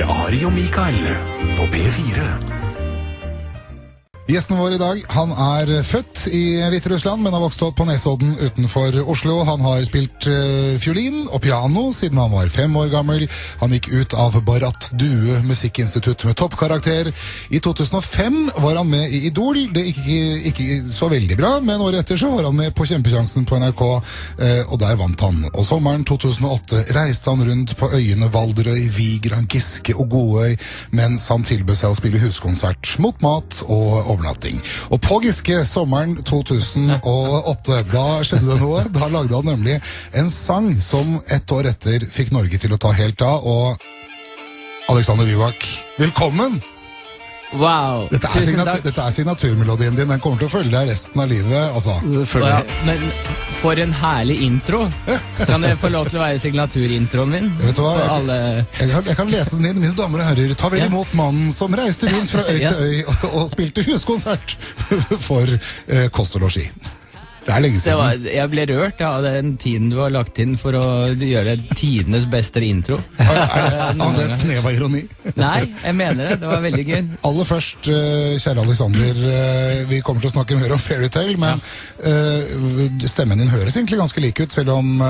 Ari og Mikael på P4. Gjesten vår i dag, han født i Hviterussland, men har vokst opp på Nesodden utenfor Oslo. Han har spilt fiolin og piano siden han var 5 år gammel. Han gikk ut av Barrat Due Musikkinstitutt med toppkarakter. I 2005 var han med i Idol. Det gikk ikke så veldig bra, men året etter så var han med på Kjempesjansen på NRK, og der vant han. Og sommeren 2008 reiste han rundt på øyene Valderøy, Vigeland, Giske og Godøy, mens han tilbød seg å spille huskonsert mot mat og overnatting. Og på Giske sommeren 2008, da skjedde det noe. Da lagde han nemlig en sang som ett år etter fikk Norge til å ta helt av. Og Alexander Rybak, velkommen! Wow, tusen takk. Dette signaturmelodien din. Den kommer til å følge deg resten av livet. Altså. Ja, men for en herlig intro. Kan det få lov til å være signaturintroen min? Vet du hva? Jeg kan lese den inn. Mine damer og herrer, ta vel imot mannen som reiste rundt fra øy til øy og spilte huskonsert for kost og losji. Det lenge siden. Jeg ble rørt av den tiden du har lagt inn for å gjøre tidenes beste intro. Er det et snev av ironi? Nei, jeg mener det. Det var veldig gøy. Aller først, kjære Alexander, vi kommer til å snakke mer om Fairytale, men stemmen din høres egentlig ganske lik ut, selv om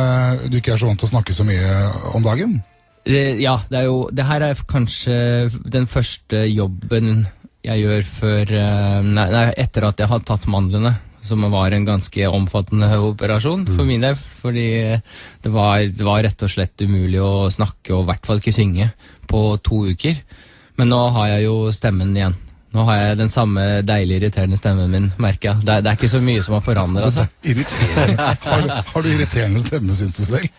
du ikke så vant til å snakke så mye om dagen. Ja, det her kanskje den første jobben jeg gjør etter at jeg har tatt mandlene, som var en ganske omfattende operasjon for min del, fordi det var rett og slett umulig å snakke og i hvert fall ikke synge på 2 uker. Men nå har jeg jo stemmen igjen. Nå har jeg den samme deilig irriterende stemmen min, merker jeg. Det er ikke så mye som har forandret seg. Irriterende? Har du irriterende stemme, synes du selv?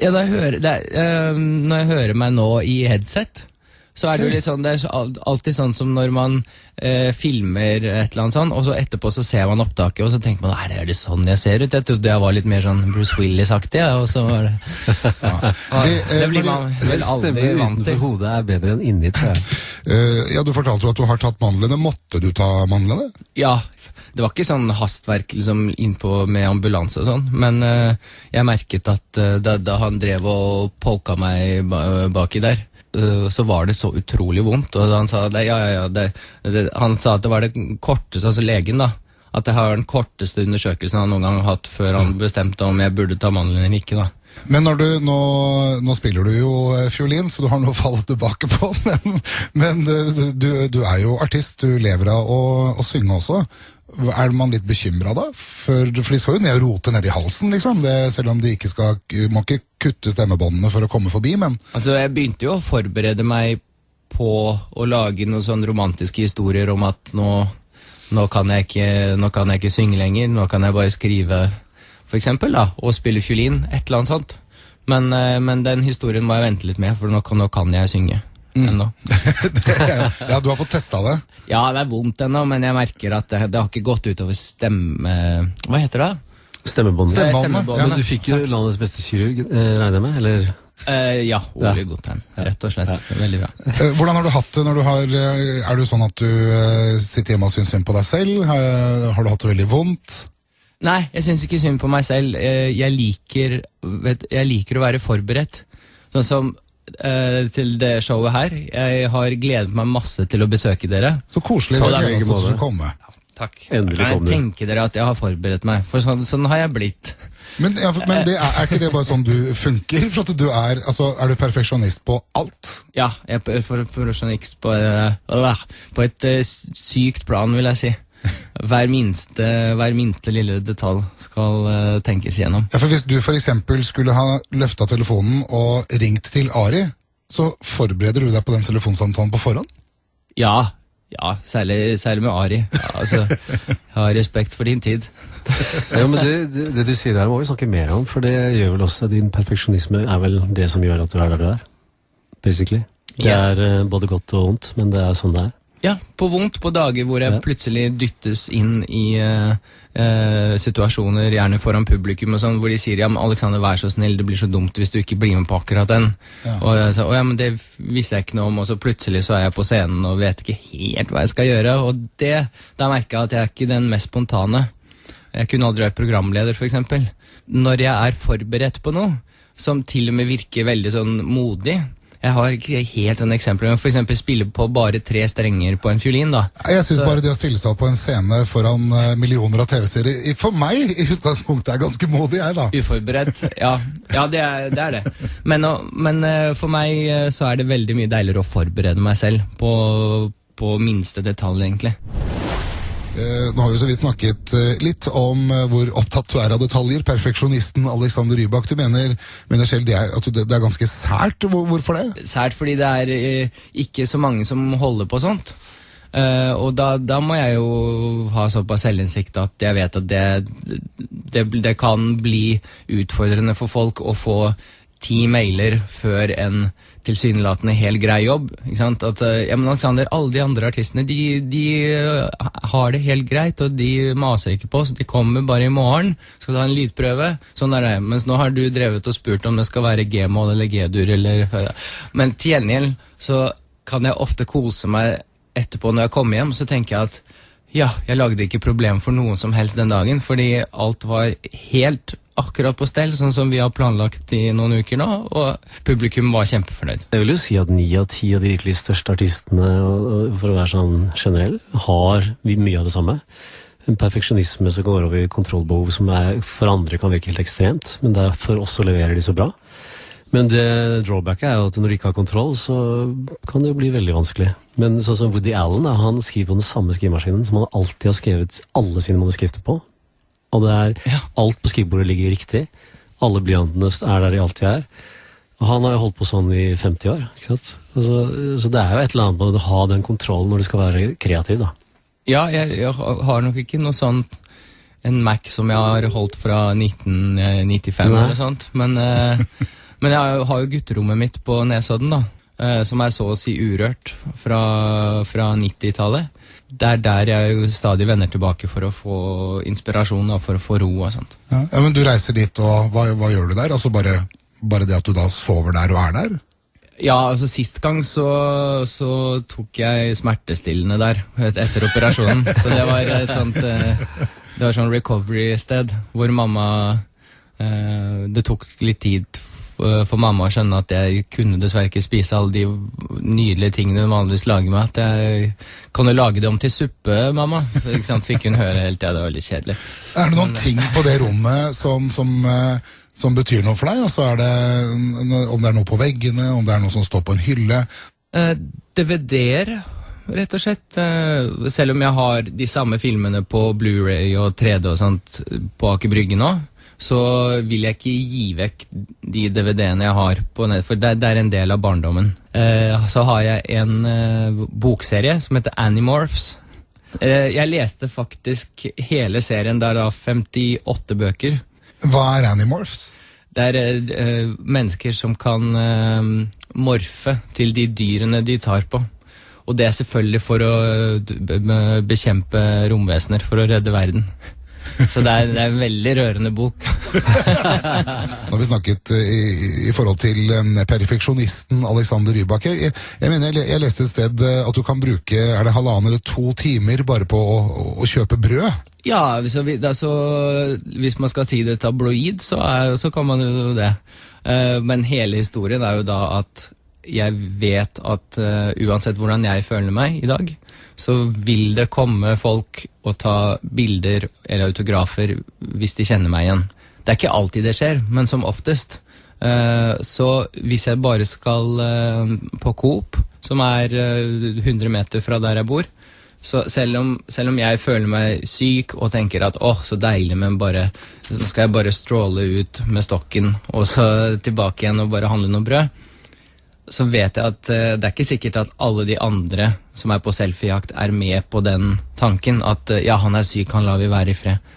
Ja, når jeg hører meg nå i headset, så det jo litt sånn, det alltid sånn som når man filmer et eller annet sånn, og så etterpå så ser man opptaket, og så tenker man, er det sånn jeg ser ut? Jeg trodde jeg var litt mer sånn Bruce Willis-aktig, og så var det... det blir man vel aldri vant til. Utenfor hodet bedre enn inni, tror jeg. Ja, du fortalte jo at du har tatt mandlene. Måtte du ta mandlene? Ja, det var ikke sånn hastverk liksom, innpå med ambulanse og sånn, men jeg merket at da han drev og polka meg baki der, så var det så utrolig vondt, og han sa han sa at det var det korteste, altså legen da, at det har den korteste undersøkelsen han noen gang har hatt før han bestemte om jeg burde ta mandelen eller ikke da. Men nå spiller du jo fiolin, så du har noe å falle tilbake på, men du jo artist, du lever av å synge også. Man litt bekymret da? For de skal jo ned og rote ned i halsen, liksom. Selv om de må ikke kutte stemmebåndene for å komme forbi, men... Altså, jeg begynte jo å forberede meg på å lage noen sånne romantiske historier om at nå kan jeg ikke synge lenger, nå kan jeg bare skrive, for eksempel da, og spille fiolin, et eller annet sånt. Men den historien må jeg vente litt med, for nå kan jeg synge. Ennå. Ja, du har fått testet det. Ja, det vondt ennå, men jeg merker at det har ikke gått utover stemme... Hva heter det? Stemmebåndene. Ja. Men du fikk jo landets beste kirurg, regner jeg med, eller? Ja, Ole Gotheim, rett og slett. Veldig bra. Hvordan har du hatt det når du sånn at du sitter hjemme og synes synd på deg selv? Har du hatt det veldig vondt? Nei, jeg synes ikke synd på meg selv. Jeg liker å være forberedt. Sånn som til det showet her. Jeg har gledet meg masse til å besøke dere. Så koselig at du kom med. Ja, takk. Kan jeg tenke dere at jeg har forberedt meg? For sånn har jeg blitt. Men det ikke det bare sånn du funker? For at du er du perfeksjonist på alt? Ja, jeg er perfeksjonist på et sykt plan, vil jeg si. Hver minste lille detalj skal tenkes igjennom. Ja, for hvis du for eksempel skulle ha løftet telefonen og ringt til Ari, så forbereder du deg på den telefonsamtalen på forhånd? Ja, særlig med Ari. Ja, altså, jeg har respekt for din tid. Ja, men det du sier der må vi snakke mer om, for det gjør vel også din perfeksjonisme vel det som gjør at du der du basically. Det både godt og vondt, men det sånn det Ja, på vondt, på dager hvor jeg plutselig dyttes inn i situasjoner, gjerne foran publikum og sånn, hvor de sier, ja, men Alexander, vær så snill, det blir så dumt hvis du ikke blir med på akkurat den. Ja. Og jeg sa, ja, men det visste jeg ikke noe om, og så plutselig så jeg på scenen og vet ikke helt hva jeg skal gjøre, og da merker jeg at jeg ikke den mest spontane. Jeg kunne aldri vært programleder, for eksempel. Når jeg forberedt på noe, som til og med virker veldig sånn modig, Jeg har ikke helt sånne eksempler, men for eksempel spille på bare 3 strenger på en fiolin da. Jeg synes bare det å stille seg opp på en scene foran millioner av TV-serier, for meg i utgangspunktet er ganske modig, jeg da. Uforberedt, ja det er det. Men for meg så er det veldig mye deiligere å forberede meg selv på minste detalj egentlig. Nå har vi så vidt snakket litt om hvor opptatt du er av detaljer. Perfeksjonisten Alexander Rybak, du mener selv at det er ganske sært. Hvorfor det? Sært fordi det er ikke så mange som holder på sånt. Og da må jeg jo ha såpass selvinnsikt at jeg vet at det kan bli utfordrende for folk å få 10 mailer før en tilsynelatende helt grei jobb, ikke sant? At, men Alexander, alle de andre artistene, de har det helt greit, og de maser ikke på oss, de kommer bare i morgen, skal ta en lydprøve, sånn er det, mens nå har du drevet og spurt om det skal være G-mål eller G-dur, men til gjengjeld så kan jeg ofte kose meg etterpå når jeg kommer hjem, så tenker jeg at ja, jeg lagde ikke problem for noen som helst den dagen, fordi alt var helt akkurat på stell, sånn som vi har planlagt i noen uker nå, og publikum var kjempefornøyd. Jeg vil jo si at 9 av 10 av de virkelig største artistene, for å være sånn generell, har mye av det samme. En perfeksjonisme som går over i kontrollbehov som for andre kan virke helt ekstremt, men derfor også leverer de så bra. Men det drawbacket er jo at når de ikke har kontroll, så kan det jo bli veldig vanskelig. Men sånn som Woody Allen, han skriver på den samme skrivemaskinen som han alltid har skrevet alle sine manuskripter på. Og alt på skrivebordet ligger riktig. Alle blyantene der de alltid er. Og han har jo holdt på sånn i 50 år, ikke sant? Så det er jo et eller annet med å ha den kontrollen når du skal være kreativ, da. Ja, jeg har nok ikke noe sånt, en Mac som jeg har holdt fra 1995 eller sånt, men jeg har jo gutterommet mitt på Nesodden da, som så å si urørt fra 90-tallet. Det der jeg jo stadig vender tilbake for å få inspirasjon og for å få ro og sånt. Ja, men du reiser dit, og hva gjør du der? Altså bare det at du da sover der og der? Ja, altså sist gang så tok jeg smertestillende der etter operasjonen. Så det var et sånt det var sånn recovery-sted hvor mamma det tok litt tid for mamma å skjønne at jeg kunne dessverre ikke spise alle de nydelige tingene hun vanligvis lager meg. At jeg kan jo lage det om til suppe, mamma. Ikke sant? Fikk hun høre helt, det var litt kjedelig. Er det noen ting på det rommet som betyr noe for deg? Altså om det er noe på veggene, om det er noe som står på en hylle? DVD-er, rett og slett. Selv om jeg har de samme filmene på Blu-ray og 3D og sånt på Aker Brygge nå, så vil jeg ikke gi vekk de DVD-ene jeg har på nett, for det er en del av barndommen. Så har jeg en bokserie som heter Animorphs. Jeg leste faktisk hele serien, der da 58 bøker. Hva er Animorphs? Det er mennesker som kan morfe til de dyrene de tar på. Og det er selvfølgelig for å bekjempe romvesener, for å redde verden. Så det er en veldig rørende bok. Nå har vi snakket i forhold til perfeksjonisten Alexander Rybak. Jeg leste et sted at du kan bruke 1,5 eller 2 timer bare på å kjøpe brød. Ja, hvis man skal si det tabloid, så kan man jo det. Men hele historien er jo da at jeg vet at uansett hvordan jeg føler meg i dag, så vil det komme folk og ta bilder eller autografer hvis de kjenner meg igjen. Det er ikke alltid det skjer, men som oftest. Så hvis jeg bare skal på Coop, som er 100 meter fra der jeg bor, så selv om jeg føler meg syk og tenker at så deilig, men så skal jeg bare stråle ut med stokken og så tilbake igjen og bare handle noe brød, så vet jeg at det er ikke sikkert at alle de andre som er på selfiejakt er med på den tanken at ja, han er syk, han lar vi være i fred.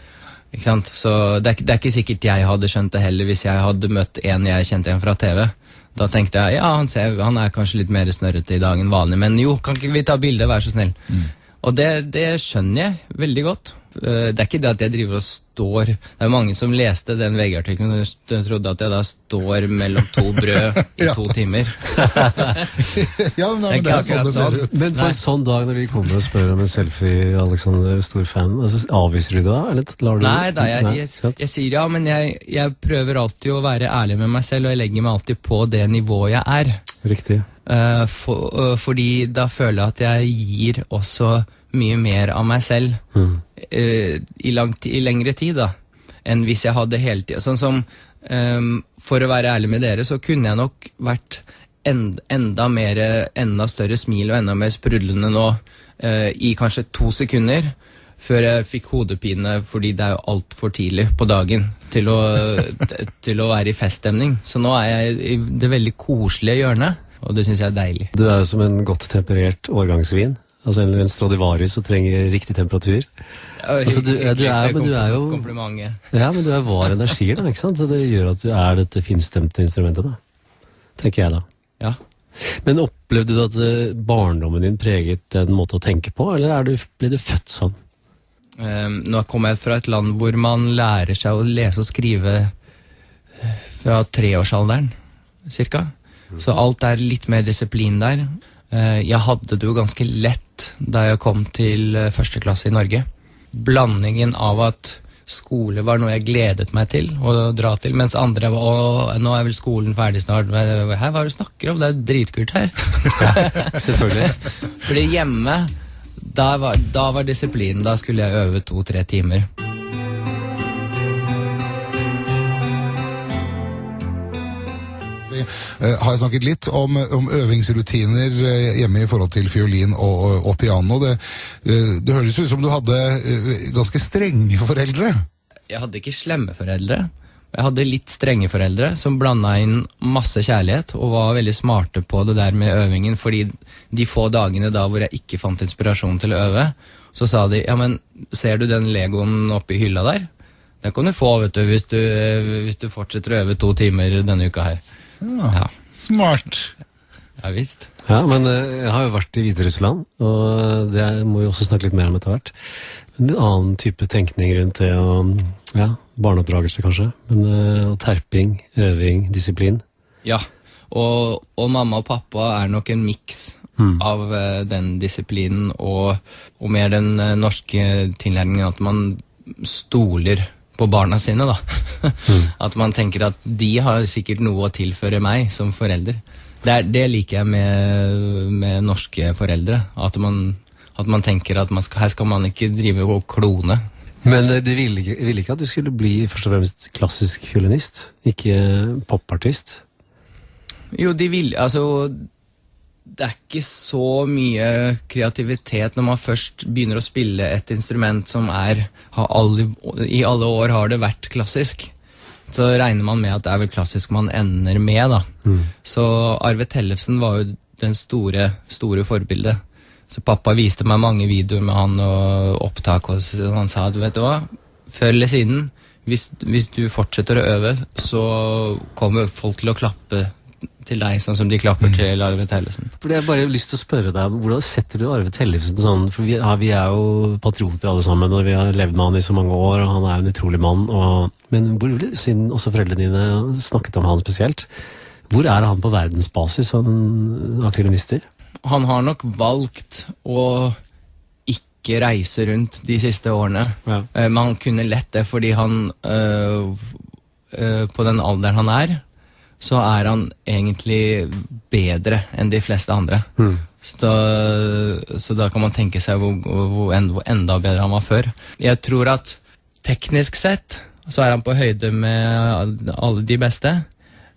Ikke sant? Så det er ikke sikkert jeg hadde skjønt det heller hvis jeg hadde møtt en jeg kjente igjen fra TV. Da tenkte jeg, ja, han er kanskje litt mer snørrete i dag enn vanlig, men jo, kan ikke vi ta bildet, vær så snill. Og det skjønner jeg veldig godt, Det ikke det at jeg driver og står. Det mange som leste den VG-artikkelen og trodde at jeg da står mellom to brød i 2 timer. Ja, men det sånn det ser ut. Men på en sånn dag når de kommer og spør om en selfie, Alexander, stor fan, altså, avviser du det da? Eller lar du Nei, da, jeg sier ja, men jeg prøver alltid å være ærlig med meg selv, og jeg legger meg alltid på det nivået jeg er. Riktig. Fordi da føler jeg at jeg gir også mye mer av meg selv i lengre tid da, enn hvis jeg hadde hele tiden. Sånn som, for å være ærlig med dere, så kunne jeg nok vært enda større smil og enda mer sprudlende nå i kanskje 2 sekunder, før jeg fikk hodepine, fordi det jo alt for tidlig på dagen til å være i feststemning. Så nå jeg i det veldig koselige hjørnet, og det synes jeg deilig. Du jo som en godt temperert årgangsvin. Altså en Stradivarius som trenger riktig temperatur. Altså, du jo komplimentet. Ja, men du var energier da, ikke sant? Så det gjør at du dette finstemte instrumentet da, tenker jeg da. Ja. Men opplevde du at barndommen din preget en måte å tenke på, eller ble du født sånn? Nå kommer jeg fra et land hvor man lærer seg å lese og skrive fra 3-årsalderen, cirka. Så alt litt mer disiplin der. Jeg hadde det jo ganske lett da jeg kom til 1. klasse i Norge. Blandingen av at skole var noe jeg gledet meg til å dra til, mens andre var, nå vel skolen ferdig snart. Her, hva du snakker om? Det jo dritkult her. Ja, selvfølgelig. Fordi hjemme, da var disiplinen, da skulle jeg øve 2-3 timer. Har jeg snakket litt om øvingsrutiner hjemme i forhold til fiolin og piano. Det høres ut som du hadde ganske strenge foreldre. Jeg hadde ikke slemme foreldre. Jeg hadde litt strenge foreldre som blandet inn masse kjærlighet og var veldig smarte på det der med øvingen, fordi de få dagene da hvor jeg ikke fant inspirasjon til å øve, så sa de, ja, men ser du den Legoen oppe i hylla der? Den kan du få, vet du, hvis du fortsetter å øve 2 timer denne uka her. Ja, smart. Ja, visst. Ja, men jeg har jo vært i Hviterussland, og det må vi også snakke litt mer om etter hvert. En annen type tenkning rundt det, og barneoppdragelse kanskje, men terping, øving, disiplin. Ja, og mamma og pappa nok en mix av den disiplinen og mer den norske tilnærmingen at man stoler på barna sine da. At man tenker at de har sikkert noe å tilføre meg som forelder. Det liker jeg med norske foreldre, at man tenker at her skal man ikke drive og klone. Men de ville ikke at du skulle bli først og fremst klassisk fiolinist, ikke popartist? Jo, de ville, altså det ikke så mye kreativitet når man først begynner å spille et instrument som i alle år har det vært klassisk. Så regner man med at det vel klassisk man ender med da. Så Arve Tellefsen var jo den store forbildet. Så pappa viste meg mange videoer med han og opptak, og han sa at vet du hva, før eller siden, hvis du fortsetter å øve, så kommer folk til å klappe til deg, sånn som de klapper til Arve Tellefsen. For jeg bare lyst til å spørre deg, hvordan setter du Arve Tellefsen sånn? For vi jo patrioter alle sammen, og vi har levd med han i så mange år, og han en utrolig mann. Men siden også foreldrene dine snakket om han spesielt, hvor han på verdensbasis av fiolinister? Han har nok valgt å ikke reise rundt de siste årene. Ja. Men han kunne lett det, fordi han på den alderen han så han egentlig bedre enn de fleste andre. Så da kan man tenke seg hvor enda bedre han var før. Jeg tror at teknisk sett så han på høyde med alle de beste,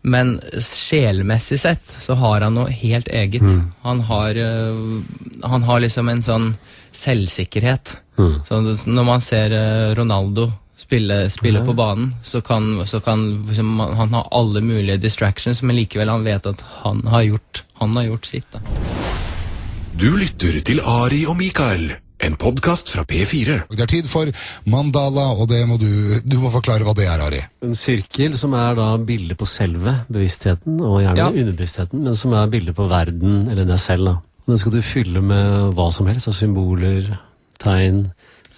men sjelmessig sett så har han noe helt eget. Han har liksom en sånn selvsikkerhet. Så når man ser Ronaldo spille på banen, så kan han ha alle mulige distractions, men likevel han vet at han har gjort sitt da. Du lytter til Ari og Mikael, en podcast fra P4. Det tid for mandala, og det må du må forklare hva det Ari. En sirkel som da bildet på selve bevisstheten, og gjerne underbevisstheten, men som bildet på verden, eller deg selv da. Den skal du fylle med hva som helst, av symboler, tegn,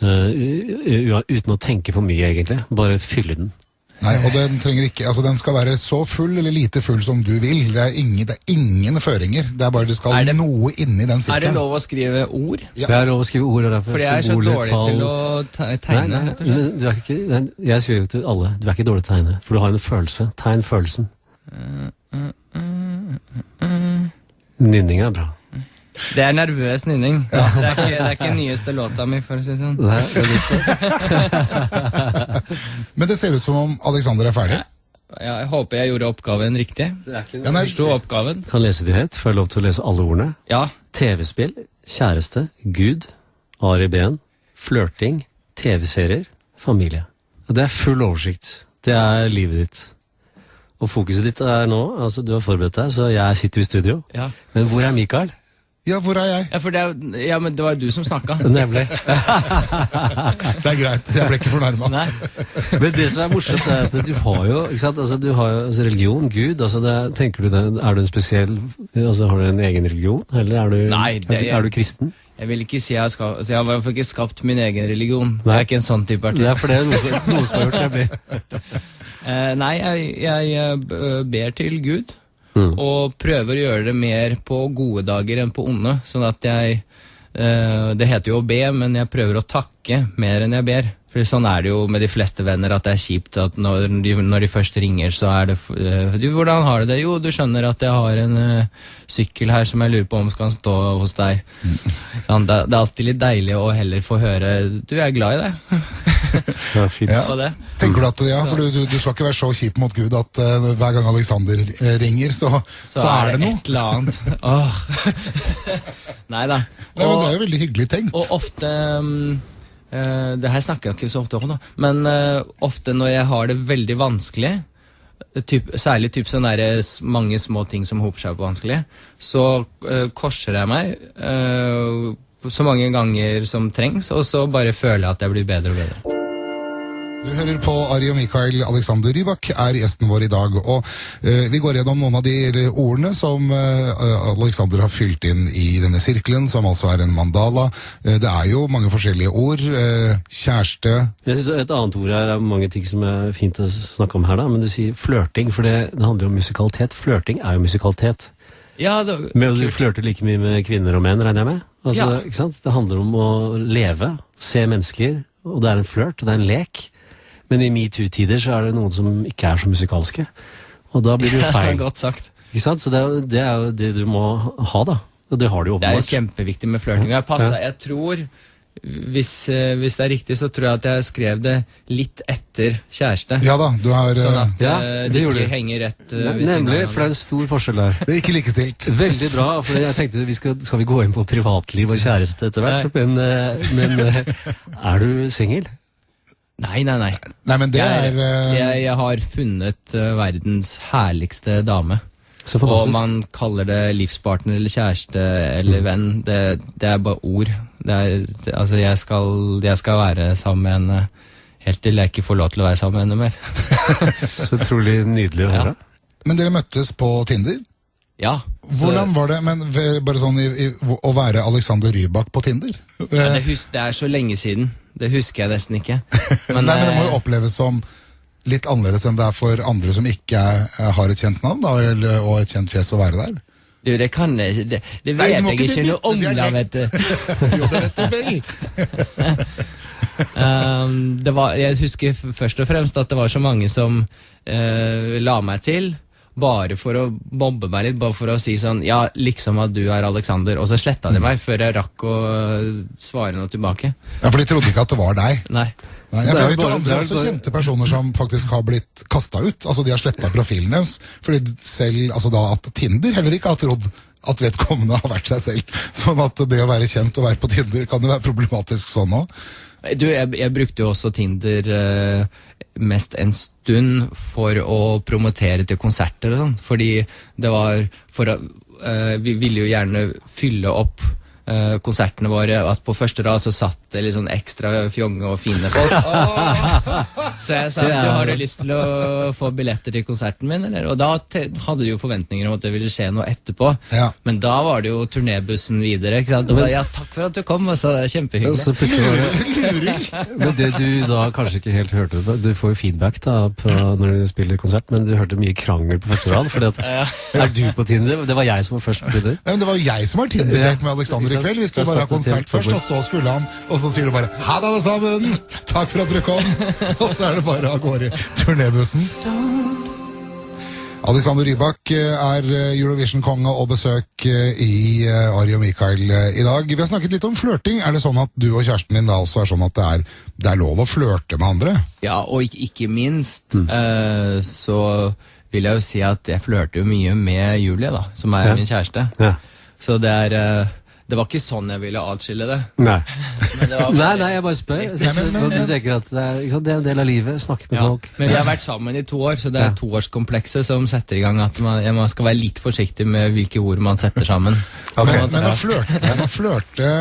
Uten å tenke for mye, egentlig. Bare fylle den. Nei, og den trenger ikke, altså den skal være så full eller lite full som du vil. Det er ingen føringer. Det er bare det skal noe inni den sirkelen. Er det lov å skrive ord? Ja. Det er lov å skrive ord, og derfor fordi jeg er så dårlig til å tegne. Nei, du er ikke, jeg skriver til alle, du er ikke dårlig til å tegne, for du har en følelse. Tegn følelsen. Nynning er bra. Det er nervøs nynning. Ja. Det er ikke nyeste låta mi, for å si sånn. Nei, men det ser ut som om Alexander er ferdig. Ja, jeg håper jeg gjorde oppgaven riktig. Jeg forstod oppgaven. Kan lese de høyt, får jeg lov til å lese alle ordene? Ja. TV-spill, kjæreste, Gud, Ari Ben, flørting, TV-serier, familie. Det er full oversikt. Det er livet ditt. Og fokuset ditt er nå, altså du har forberedt deg, så jeg sitter i studio. Ja. Men hvor er Mikael? Ja, hvor er jeg? Ja, men det var du som snakket. Nemlig. Det er greit, jeg ble ikke fornærmet. Nei. Men det som er morsomt er at du har jo, ikke sant, altså du har jo religion, Gud, altså tenker du det, er du en spesiell, altså har du en egen religion, eller er du, Nei, er du kristen? Jeg vil ikke si jeg har jeg har i hvert fall ikke skapt min egen religion. Nei. Jeg er ikke en sånn type artist. Det er for det er noe som har gjort det. Nei, jeg ber til Gud. Og prøver å gjøre det mer på gode dager enn på onde, sånn at det heter jo å be, men jeg prøver å takke mer enn jeg ber. For sånn er det jo med de fleste venner, at det er kjipt at når de først ringer, så er det du, hvordan har du det? Jo, du skjønner at jeg har en sykkel her som jeg lurer på om skal stå hos deg. Sånn, det er alltid litt deilig å heller få høre du er glad i det. Ja, fint. Ja. Tenker du at for du skal ikke være så kjip mot Gud at hver gang Alexander ringer, så er det noe? Et eller annet. Neida. Nei, men det er jo veldig hyggelig tenkt. Og ofte det her snakker jeg ikke så ofte om, men ofte når jeg har det veldig vanskelig, særlig sånn der mange små ting som hoper seg opp vanskelig, så korser jeg meg så mange ganger som trengs, og så bare føler jeg at jeg blir bedre og bedre. Du hører på Ari og Mikael. Alexander Rybak er gjesten vår i dag, og vi går gjennom noen av de ordene som Alexander har fylt inn i denne sirkelen, som altså er en mandala. Det er jo mange forskjellige ord. Kjæreste. Jeg synes et annet ord er mange ting som er fint å snakke om her, da, men du sier flørting, for det handler om musikalitet. Flørting er jo musikalitet. Ja, men du flørter like mye med kvinner og menn, regner jeg med? Altså, ja. Ikke sant? Det handler om å leve, se mennesker, og det er en flørt, og det er en lek. Men i MeToo-tider så er det noen som ikke er så musikalske. Og da blir det jo feil. Godt sagt. Ikke sant? Så det er jo det du må ha, da. Og det har du jo åpenbart. Det er kjempeviktig med flørting. Jeg tror, hvis det er riktig, så tror jeg at jeg skrev det litt etter kjæreste. Ja da, du har... Sånn at det ikke henger rett ved siden av. Nemlig, for det er en stor forskjell der. Det er ikke likestilt. Veldig bra, for jeg tenkte skal vi gå inn på privatliv og kjæreste etter hvert, men er du single? Nei. Nei, men det jeg har funnet verdens herligste dame. Og man kaller det livspartner eller kjæreste eller venn. Det er bare ord. Altså jeg skal være sammen med henne helt til jeg ikke får lov til å være sammen med henne mer. Så utrolig nydelig å høre. Men dere møttes på Tinder? Ja. Hvordan var det, men bare sånn å være Alexander Rybak på Tinder? Ja, det er så lenge siden. Det husker jeg nesten ikke. Men det må jo oppleves som litt annerledes enn det er for andre som ikke har et kjent navn, da, og et kjent fjes å være der. Du, det kan jeg ikke. Det vet jeg ikke noe om, da, vet du. Jo, det vet du vel. Jeg husker først og fremst at det var så mange som la meg til, bare for å bombe meg litt, bare for å si sånn, ja, liksom at du er Alexander, og så slettet de meg før jeg rakk å svare noe tilbake. Ja, for de trodde ikke at det var deg. Nei. Jeg vet jo andre også kjente personer som faktisk har blitt kastet ut, altså de har slettet profilen deres, fordi selv, altså da at Tinder heller ikke har trodd at vedkommende har vært seg selv, sånn at det å være kjent og være på Tinder kan jo være problematisk sånn også. Du, jeg brukte jo også Tinder mest en stund for å promotere til konserter og sånn, fordi det var vi ville jo gjerne fylle opp konsertene våre, at på første rad så satt det litt sånn ekstra fjonge og fine folk. Så jeg sa at har du lyst til å få billetter til konserten min, eller? Og da hadde du jo forventninger om at det ville skje noe etterpå. Ja. Men da var det jo turnébussen videre, ikke sant? Og bare, ja, takk for at du kom, og så det er kjempehyggelig. Så men det du da kanskje ikke helt hørte, du får jo feedback da når du spiller konsert, men du hørte mye krangel på første rad, fordi at er du på Tinder? Det var jeg som var først på Tinder. Nei, men det var jo jeg som var Tinder-date med Alexander i kveld. Vi skulle bare ha konsert først, og så skulle han, og så sier du bare «Ha det alle sammen! Takk for at dere kom!» Og så er det bare av gårde i turnébussen. Alexander Rybak er Eurovision-konge og besøk i Ari og Mikael i dag. Vi har snakket litt om flørting. Er det sånn at du og kjæresten din da også er sånn at det er lov å flørte med andre? Ja, og ikke minst så vil jeg jo si at jeg flørter jo mye med Julie da, som er min kjæreste. Ja. Så det var ikke sånn jeg ville atskille det. Nei, nei, jeg bare spør. Du tenker at det er en del av livet, snakke med folk. Men vi har vært sammen i 2 år, så det er 2-årskomplekset som setter i gang at man skal være litt forsiktig med hvilke ord man setter sammen. Okay. Men å flørte,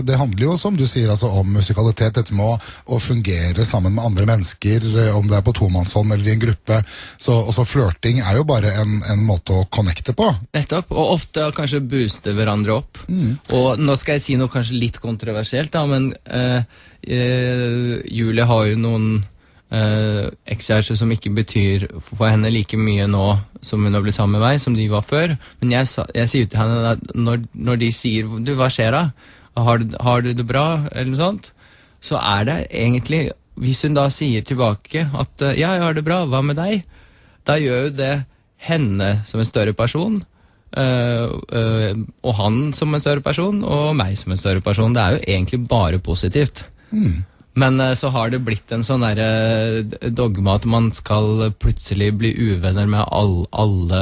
det handler jo, som du sier, altså, om musikalitet, dette med å fungere sammen med andre mennesker, om det er på tomannshånd eller i en gruppe. Så flørting er jo bare en måte å connecte på. Nettopp, og ofte kanskje booste hverandre opp. Og nå skal jeg si noe kanskje litt kontroversielt da, men Julie har jo noen ekskjærester som ikke betyr for henne like mye nå som hun har blitt sammen med meg, som de var før. Men jeg sier til henne at når de sier, du, hva skjer da? Har du det bra? Eller noe sånt? Så er det egentlig, hvis hun da sier tilbake at ja, jeg har det bra, hva med deg? Da gjør jo det henne som en større person, og han som en større person og meg som en større person. Det er jo egentlig bare positivt. Men så har det blitt en sånn der dogma at man skal plutselig bli uvenner med alle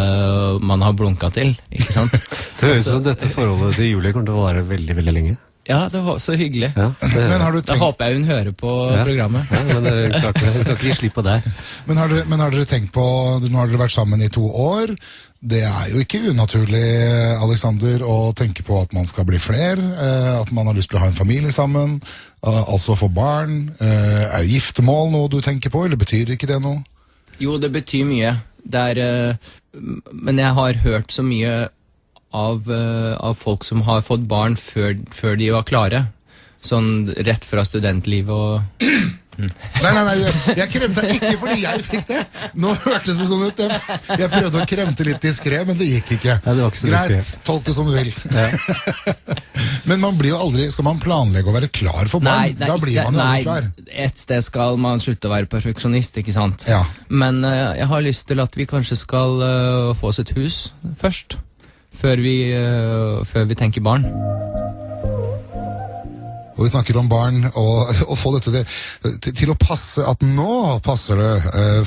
man har blunket til, ikke sant? Det høres som dette forholdet til Julie kommer til å vare veldig, veldig lenge. Ja, det var så hyggelig. Ja, da håper jeg hun hører på programmet. Ja, men det kan ikke gi slipp på der. Men har dere tenkt på, nå har dere vært sammen i 2 år, det er jo ikke unaturlig, Alexander, å tenke på at man skal bli flere, at man har lyst til å ha en familie sammen, altså få barn. Er giftermål noe du tenker på, eller betyr ikke det noe? Jo, det betyr mye. Men jeg har hørt så mye av folk som har fått barn før de var klare. Sånn rett fra studentlivet og... Nei, jeg kremte ikke fordi jeg fikk det. Nå hørtes det sånn ut. Jeg prøvde å kremte litt diskret, men det gikk ikke. Ja, det var ikke så greit, tolk det som du vil. Ja. Men man blir jo aldri, skal man planlegge å være klar for barn? Da blir man jo aldri klar. Et sted skal man slutte å være perfeksjonist, ikke sant? Ja. Men jeg har lyst til at vi kanskje skal få oss et hus først, før vi tenker barn. Og vi snakker om barn, og få dette til å passe, at nå passer det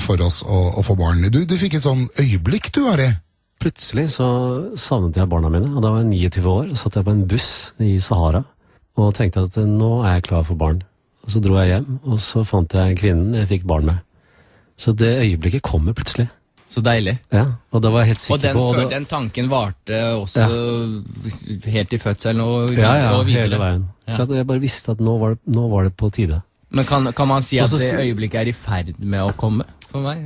for oss å få barn. Du fikk et sånn øyeblikk, du, Ari. Plutselig så savnet jeg barna mine, og da var jeg 29 år, og satt jeg på en buss i Sahara, og tenkte at nå er jeg klar for barn. Og så dro jeg hjem, og så fant jeg kvinnen jeg fikk barn med. Så det øyeblikket kommer plutselig. Så deilig. Ja, og da var jeg helt sikker på... Og den tanken varte også helt i fødselen og videre. Ja, hele veien. Ja. Så jeg bare visste at nå var det på tide. Men kan man si at det øyeblikket er i ferd med å komme for meg?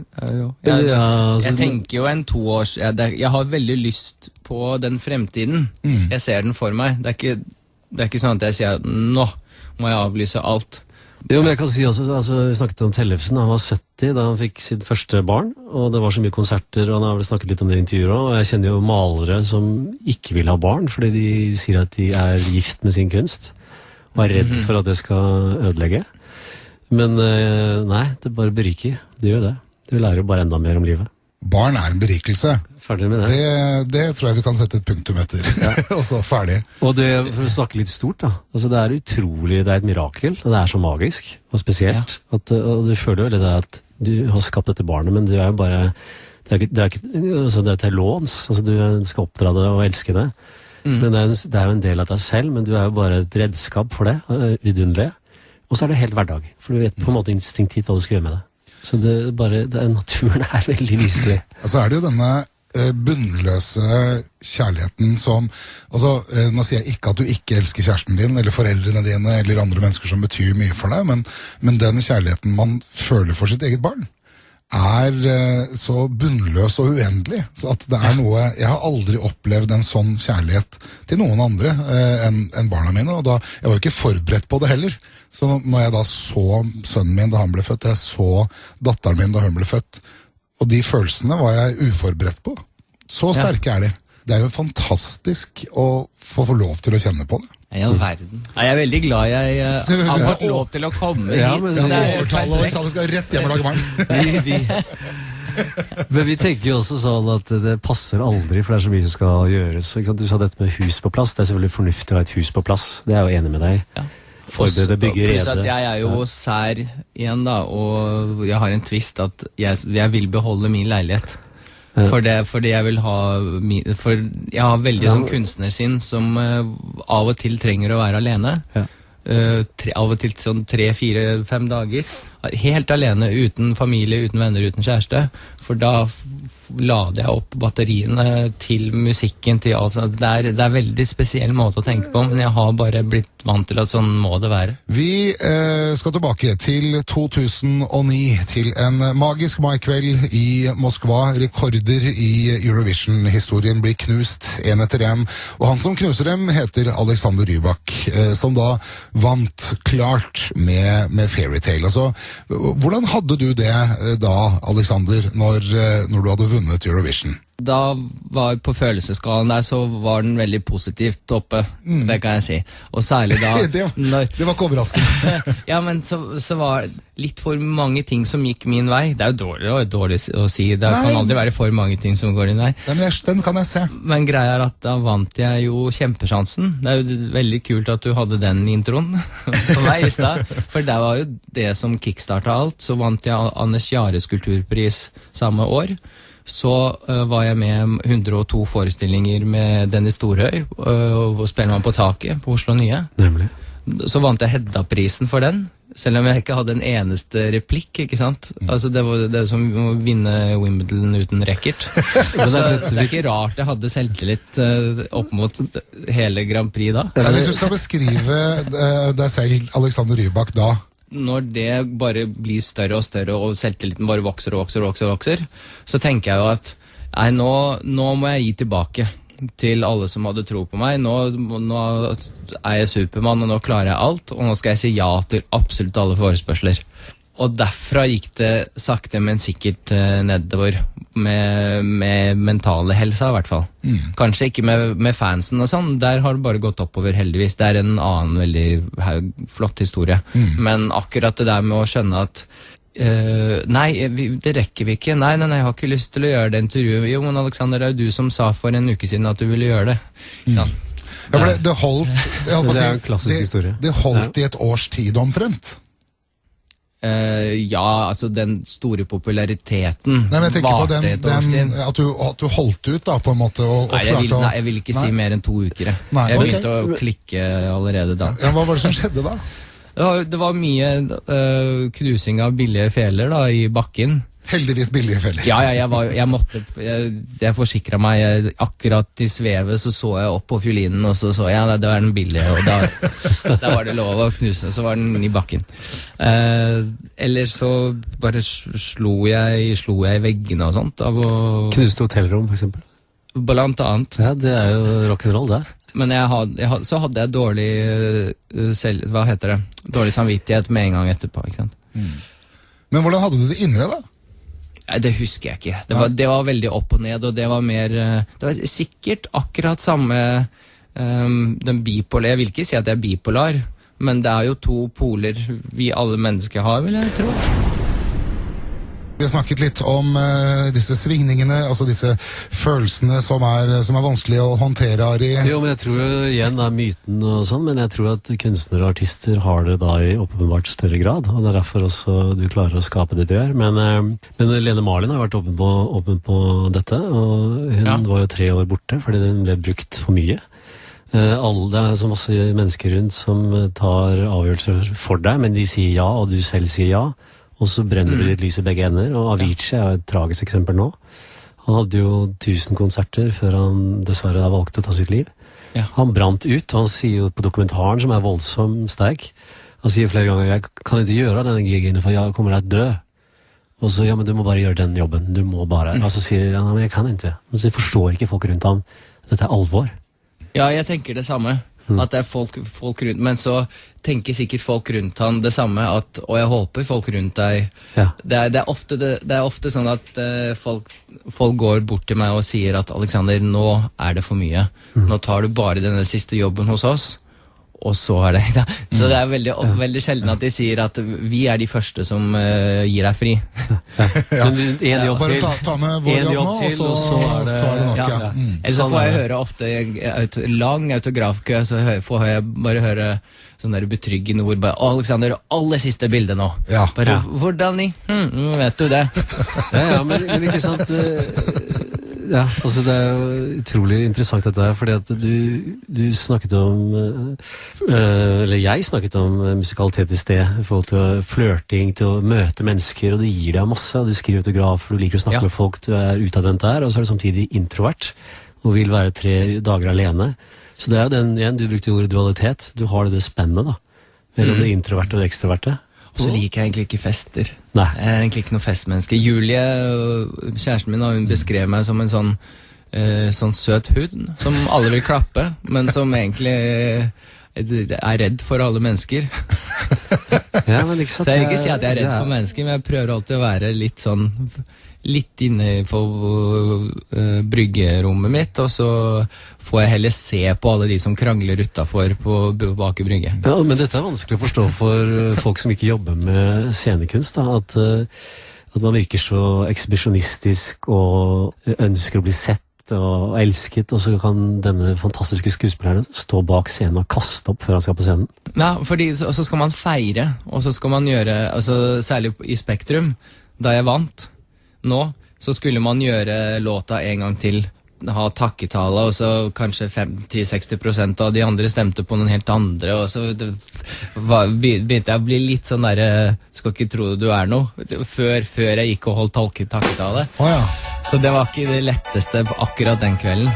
Jeg tenker jo en 2 års... Jeg har veldig lyst på den fremtiden. Jeg ser den for meg. Det er ikke sånn at jeg sier at nå må jeg avlyse alt. Jo, men jeg kan si også, vi snakket om Tellefsen, han var 70 da han fikk sitt første barn, og det var så mye konserter, og han har vel snakket litt om det i intervjuet også, og jeg kjenner jo malere som ikke vil ha barn, fordi de sier at de er gift med sin kunst, og er redd for at det skal ødelegge. Men nei, det bare beriker, det gjør det. Du lærer jo bare enda mer om livet. Barn er en berikelse. Ferdig med det. Det tror jeg vi kan sette et punktum etter. Ja. Og så ferdig. Og det, for å snakke litt stort da, altså det er utrolig, det er et mirakel, og det er så magisk, og spesielt, og du føler jo litt at du har skapt dette barnet, men du er jo bare, det er et låns, altså du skal oppdra det og elske det, men det er jo en del av deg selv, men du er jo bare et redskap for det, vidunderlig, og så er det helt hverdag, for du vet på en måte instinktivt hva du skal gjøre med det. Så naturen er veldig viselig. Så er det jo denne bunnløse kjærligheten som, altså, nå sier jeg ikke at du ikke elsker kjæresten din, eller foreldrene dine, eller andre mennesker som betyr mye for deg, men den kjærligheten man føler for sitt eget barn, så bunnløs og uendelig, så at det noe, jeg har aldri opplevd en sånn kjærlighet til noen andre enn barna mine, og jeg var jo ikke forberedt på det heller. Så når jeg da så sønnen min da han ble født, jeg så datteren min da hun ble født, og de følelsene var jeg uforberedt på. Så sterke de. Det jo fantastisk å få lov til å kjenne på det. I all verden. Jeg veldig glad jeg har fått lov til å komme hit. Men det overtale Alexander skal rett hjem og lage barn. Men vi tenker jo også sånn at det passer aldri, for det så mye som skal gjøres. Ikke sant? Du sa dette med hus på plass. Det selvfølgelig fornuftig å ha et hus på plass. Det jeg jo enig med deg. Ja. Forberede, bygge, rede. Pluss at jeg jo sær igjen da, og jeg har en twist at jeg vil beholde min leilighet. Fordi jeg vil ha for jeg har veldig sånn kunstnersinn som av og til trenger å være alene. Ja. Av og til sånn 3, 4, 5 dager. Helt alene, uten familie, uten venner, uten kjæreste. For da lader jeg opp batteriene til musikken, til alt sånt. Det er veldig spesiell måte å tenke på, men jeg har bare blitt vant til at sånn må det være. Vi skal tilbake til 2009, til en magisk maikveld i Moskva. Rekorder i Eurovision-historien blir knust en etter en, og han som knuser dem heter Alexander Rybak, som da vant klart med Fairytale. Altså, hvordan hadde du det da, Alexander, når du hadde vunnet Eurovision? Da var på følelsesskalaen der, så var den veldig positivt oppe, det kan jeg si. Og særlig da... det var ikke overraskende. Ja, men så var litt for mange ting som gikk min vei. Det jo dårlig å si, det kan aldri være for mange ting som går din vei. Nei, men den kan jeg se. Men greia at da vant jeg jo kjempesjansen. Det jo veldig kult at du hadde den introen for meg i sted. For det var jo det som kickstartet alt. Så vant jeg Anders Jares kulturpris samme år. Så var jeg med 102 forestillinger med Dennis Storhøy, og spiller man på taket på Oslo Nye. Nemlig. Så vant jeg Hedda-prisen for den, selv om jeg ikke hadde en eneste replikk, ikke sant? Altså det var det som å vinne Wimbledon uten racket. Så det ikke rart jeg hadde selvtillit opp mot hele Grand Prix da. Hvis du skal beskrive deg selv, Alexander Rybak, da? Når det bare blir større og større, og selvtilliten bare vokser og vokser og vokser, og vokser, så tenker jeg jo at nei, nå må jeg gi tilbake til alle som hadde tro på meg. Nå jeg Supermann, og nå klarer jeg alt, og nå skal jeg si ja til absolutt alle forespørsler. Og derfra gikk det sakte, men sikkert nedover med mentale helsa i hvert fall. Kanskje ikke med fansen og sånn, der har det bare gått oppover heldigvis. Det en annen veldig flott historie. Men akkurat det der med å skjønne at nei, det rekker vi ikke. Nei, jeg har ikke lyst til å gjøre det intervjuet. Jo, men Alexander, det jo du som sa for en uke siden at du ville gjøre det. Sånn. Ja, for det holdt, det en klassisk historie. Det holdt i et års tid omtrent. Ja, altså den store populariteten. Nei, men jeg tenker på at du holdt ut da, på en måte, og klarte å... Nei, jeg vil ikke si mer enn 2 uker. Jeg begynte å klikke allerede da. Ja, hva var det som skjedde da? Det var mye knusing av billige feler da, i bakken. Heldigvis billige feller. Ja, jeg forsikret meg. Akkurat i svevet så jeg opp på fiolinen, og så jeg, det var den billige, og da var det lov å knuse, så var den i bakken. Eller så bare slo jeg i veggene og sånt. Knuste hotellrom, for eksempel? Blant annet. Ja, det jo rock'n'roll, det. Men så hadde jeg dårlig dårlig samvittighet med en gang etterpå, ikke sant? Men hvordan hadde du det inni deg da? Det husker jeg ikke. Det var veldig opp og ned, og det var mer... Det var sikkert akkurat samme den bipolar. Jeg vil ikke si at jeg bipolar, men det jo 2 poler vi alle mennesker har, vil jeg tro. Vi har snakket litt om disse svingningene, altså disse følelsene som vanskelig å håndtere, Ari. Jo, men jeg tror jo igjen myten og sånn, men jeg tror at kunstnere og artister har det da i åpenbart større grad, og det derfor også du klarer å skape det du gjør. Men Lene Marlin har vært åpen på dette, og hun var jo 3 år borte, fordi den ble brukt for mye. Det så masse mennesker rundt som tar avgjørelser for deg, men de sier ja, og du selv sier ja. Og så brenner du litt lys i begge ender, og Avicii et tragisk eksempel nå. Han hadde jo 1000 konserter før han dessverre har valgt å ta sitt liv. Ja. Han brant ut, og han sier jo på dokumentaren, som voldsomt sterk, han sier flere ganger, jeg kan ikke gjøre denne gigen, for jeg kommer til å dø. Og så, ja, men du må bare gjøre den jobben, du må bare. Og så sier han, men jeg kan ikke. Men så forstår ikke folk rundt han, dette alvor. Ja, jeg tenker det samme. At det folk rundt, men så tenker sikkert folk rundt han det samme, og jeg håper folk rundt deg. Ja. Det er ofte sånn at folk går bort til meg og sier at Alexander, nå er det for mye. Nå tar du bare denne siste jobben hos oss, og så er det Så det er veldig sjelden at de sier at vi er de første som gir deg fri. Ja. Men en jobb Bare til. ta med vår jobb nå, og så er det nok, ja. Eller så får jeg høre ofte lang autografkø, så får jeg bare høre sånne der betryggende ord, bare, Alexander, aller siste bilde nå. Ja. Bare, hvordan de? Vet du det? Ja, men ikke sant... Ja, altså det er jo utrolig interessant dette her, fordi at du snakket om, eller jeg snakket om musikalitet i sted, i forhold til flørting, til å møte mennesker, og det gir deg masse, du skriver autografer, du liker å snakke med folk, du er utadvendt der, og så er du samtidig introvert, og vil være 3 dager alene. Så det er jo den, igjen, du brukte ordet dualitet, du har det spennet da, mellom det introverte og det ekstroverte. Og så liker jeg egentlig ikke fester. Nei. Jeg er egentlig ikke noe festmenneske. Julie, kjæresten min, hun beskrev meg som en sånn søt hund, som alle vil klappe, men som egentlig er redd for alle mennesker. Ja, men ikke sant. Så jeg vil ikke si at jeg er redd for mennesker, men jeg prøver alltid å være litt inne på bryggerommet mitt, og så får jeg heller se på alle de som krangler utenfor bak i brygge. Ja, men dette er vanskelig å forstå for folk som ikke jobber med scenekunst, da, at man virker så ekshibisjonistisk og ønsker å bli sett og elsket, og så kan denne fantastiske skuespilleren stå bak scenen og kaste opp før han skal på scenen. Ja, fordi så skal man feire, og så skal man gjøre, altså, særlig i Spektrum, da jeg vant nå, så skulle man gjøre låta en gang til, ha takketale, og så kanskje 50-60% av de andre stemte på noen helt andre, og så begynte jeg å bli litt sånn der, skal ikke tro du er noe, før jeg gikk og holdt takketale. Ja. Så det var ikke det letteste akkurat den kvelden.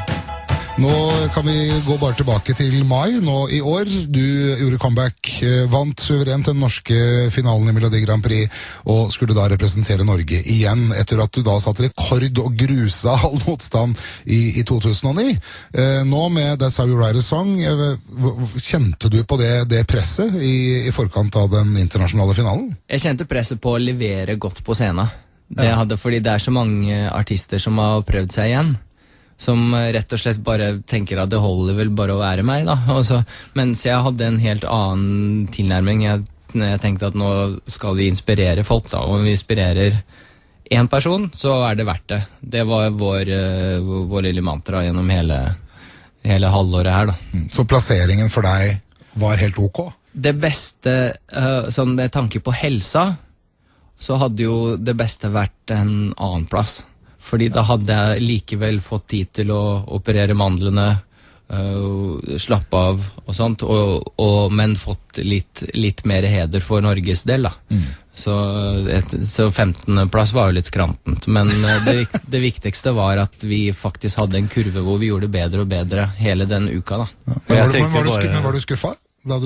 Nå kan vi gå bare tilbake til mai, nå i år. Du gjorde comeback, vant suverent den norske finalen i Melodi Grand Prix, og skulle da representere Norge igjen, etter at du da satt rekord og grusa all motstand i 2009. Nå med That's How You Write a Song, kjente du på det presset i forkant av den internasjonale finalen? Jeg kjente presset på å levere godt på scenen. Fordi det er så mange artister som har prøvd seg igjen, som rett og slett bare tenker at det holder vel bare å være meg da. Mens jeg hadde en helt annen tilnærming. Jeg tenkte at nå skal vi inspirere folk da, og om vi inspirerer en person, så er det verdt det. Det var vår lille mantra gjennom hele halvåret her da. Så plasseringen for deg var helt ok? Det beste, sånn med tanke på helsa, så hadde jo det beste vært en annen plass. Fordi da hadde jeg likevel fått tid til å operere mandlene, slappe av og sånt, men fått litt mer heder for Norges del da. Så 15. plass var jo litt skrantent, men det viktigste var at vi faktisk hadde en kurve hvor vi gjorde det bedre og bedre hele den uka da. Men var du skuffet da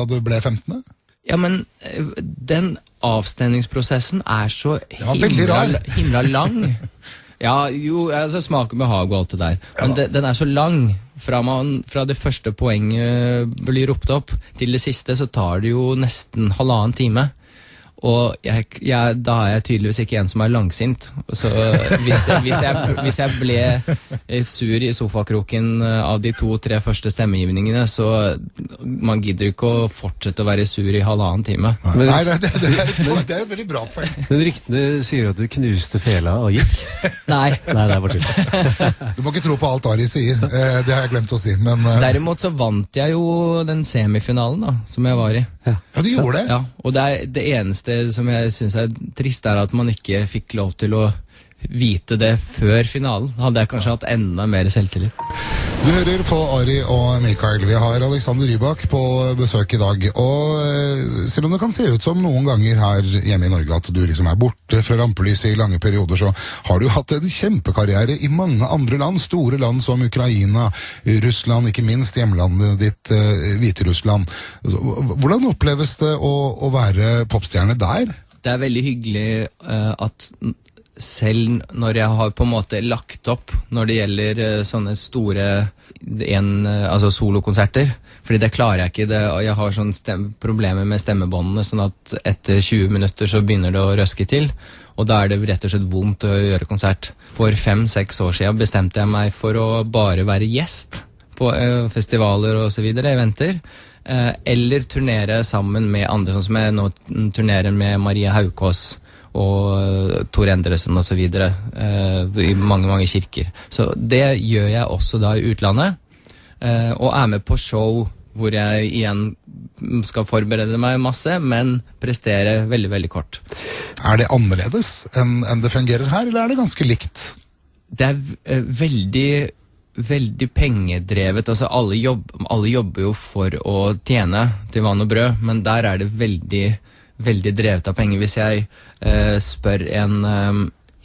du ble 15? Ja, men den avstemningsprosessen er så himla lang. Ja, jo, altså smak og behag og alt det der. Men den er så lang. Fra det første poenget blir ropt opp til det siste, så tar det jo nesten 1,5 time. Og da er jeg tydeligvis ikke en som er langsint. Så hvis jeg ble sur i sofakroken av de 2-3 første stemmegivningene, så man gidder ikke å fortsette å være sur i 1,5 time. Nei, det er et veldig bra poeng. Men ryktene sier at du knuste fela og gikk. Nei, det er bare tull. Du må ikke tro på alt Ari sier. Det har jeg glemt å si. Men, derimot så vant jeg jo den semifinalen da, som jeg var i. Ja, du gjorde det? Ja, og det eneste som jeg synes er trist er at man ikke fikk lov til å vite det før finalen. Hadde jeg kanskje hatt enda mer selvtillit. Du hører på Ari og Mikael. Vi har Alexander Rybak på besøk i dag. Og selv om det kan se ut som noen ganger her hjemme i Norge at du liksom er borte fra rampelyset i lange perioder, så har du hatt en kjempekarriere i mange andre land. Store land som Ukraina, Russland, ikke minst hjemlandet ditt, Hviterussland. Hvordan oppleves det å være popstjerne der? Det er veldig hyggelig at selv når jeg har på en måte lagt opp når det gjelder sånne store altså solokonserter, fordi det klarer jeg ikke, jeg har sånne problemer med stemmebåndene, sånn at etter 20 minutter så begynner det å røske til, og da er det rett og slett vondt å gjøre konsert. For 5-6 år siden bestemte jeg meg for å bare være gjest på festivaler og så videre, eventer, eller turnere sammen med andre, sånn som jeg nå turnerer med Maria Haukås og Tor Endresen og så videre i mange kirker. Så det gjør jeg også da i utlandet, og er med på show hvor jeg igjen skal forberede meg masse, men prestere veldig, veldig kort. Er det annerledes enn det fungerer her, eller er det ganske likt? Det er veldig pengedrevet. Altså alle jobber jo for å tjene til vann og brød, men der er det veldig drevet av penger. Hvis jeg spør en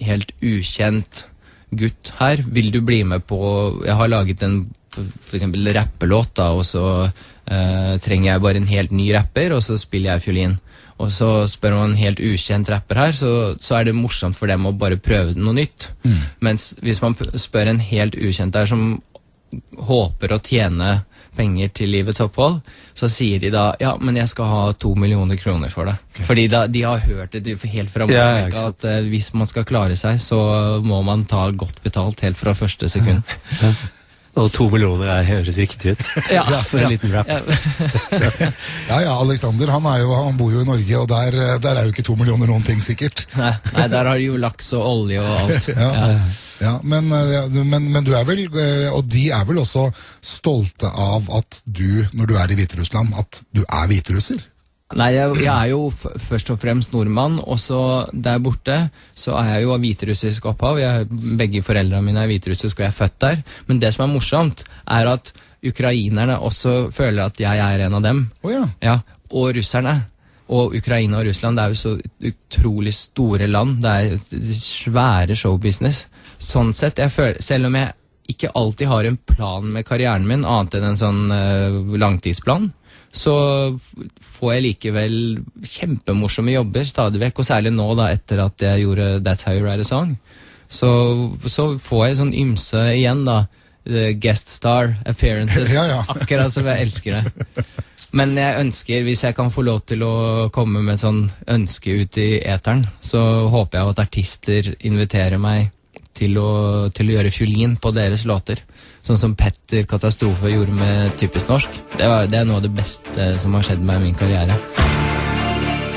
helt ukjent gutt her, vil du bli med på, jeg har laget for eksempel rappelåt da, og så trenger jeg bare en helt ny rapper, og så spiller jeg fiolin. Og så spør man en helt ukjent rapper her, så er det morsomt for dem å bare prøve noe nytt. Mens hvis man spør en helt ukjent der som håper å tjene penger til livets opphold, så sier de da, ja, men jeg skal ha 2 millioner kroner for det. Okay. Fordi de har hørt det helt fra Morsmelka, at hvis man skal klare seg, så må man ta godt betalt helt fra første sekund. Ja. Og 2 millioner høres riktig ut. Ja, for en liten rap. Ja, Alexander, han bor jo i Norge, og der er jo ikke 2 millioner noen ting sikkert. Nei, der har de jo laks og olje og alt. Ja, men du er vel, og de er vel også stolte av at du, når du er i Hviterussland, at du er hviterusser? Nei, jeg er jo først og fremst nordmann, og så der borte så er jeg jo av hviterussisk opphav. Begge foreldrene mine er hviterussisk, og jeg er født der. Men det som er morsomt, er at ukrainerne også føler at jeg er en av dem. Ja, og russerne. Og Ukraina og Russland, det er jo så utrolig store land. Det er svære showbusiness. Sånn sett, jeg føler, selv om jeg ikke alltid har en plan med karrieren min, annet enn en sånn langtidsplan, så får jeg likevel kjempemorsomme jobber stadig vekk, og særlig nå da, etter at jeg gjorde That's How You Write a Song, så får jeg sånn ymse igjen da, guest star appearances, akkurat som jeg elsker det. Men jeg ønsker, hvis jeg kan få lov til å komme med sånn ønske ut i eteren, så håper jeg at artister inviterer meg til å gjøre fiolin på deres låter. Sånn som Petter Katastrofe gjorde med Typisk Norsk. Det er noe av det beste som har skjedd meg i min karriere.